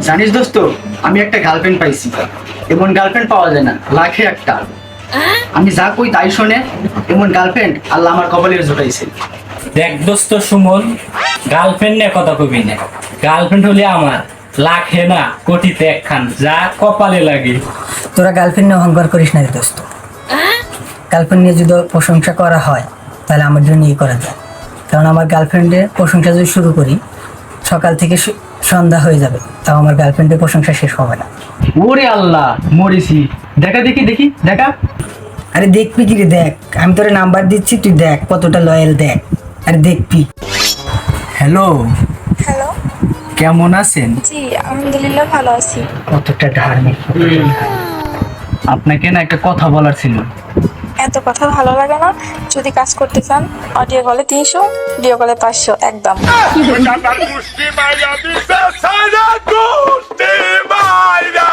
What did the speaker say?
জানিস দোস্ত, আমি একটা গার্লফ্রেন্ড পাইছি। এমন গার্লফ্রেন্ড পাওয়া যায় না, লাখে একটা। আমি যা কই তাই শোনে, এমন গার্লফ্রেন্ড আল্লাহ আমার কপালে জোটাইছে। দেখ দোস্ত সুমন, গার্লফ্রেন্ড নিয়ে কথা কবি না। গার্লফ্রেন্ড হলে আমার লাখে না কোটিতে একখান, যা কপালে লাগে। তোরা গার্লফ্রেন্ড নিয়ে অহংকার করিস না রে দোস্ত। গার্লফ্রেন্ড নিয়ে যদি প্রশংসা করা হয় তাহলে আমার জন্য ইয়ে করা যায়, কারণ আমার গার্লফ্রেন্ডের প্রশংসা যদি শুরু করি সকাল থেকে সন্ধ্যা হয়ে যাবে, তাও আমার গার্লফ্রেন্ডের প্রশংসা শেষ হবে না। ওরে আল্লাহ, মরিছি। দেখা দেখি দেখি দেখা। আরে দেখবি কি রে, দেখ আমি তোর নাম্বার দিচ্ছি, তুই দেখ কতটা লয়াল, দেখ। আরে দেখবি। Hello, hello. কেমন আছেন? জি আলহামদুলিল্লাহ ভালো আছি। কতটা ধার্মিক। আপনাকে না একটা কথা বলার ছিল। এত কথা ভালো লাগে না। যদি কাজ করতে চান অডিও কলে 300, ভিডিও কলে 500 একদম। Tata Gusti Maya bisa sana Gusti Maya.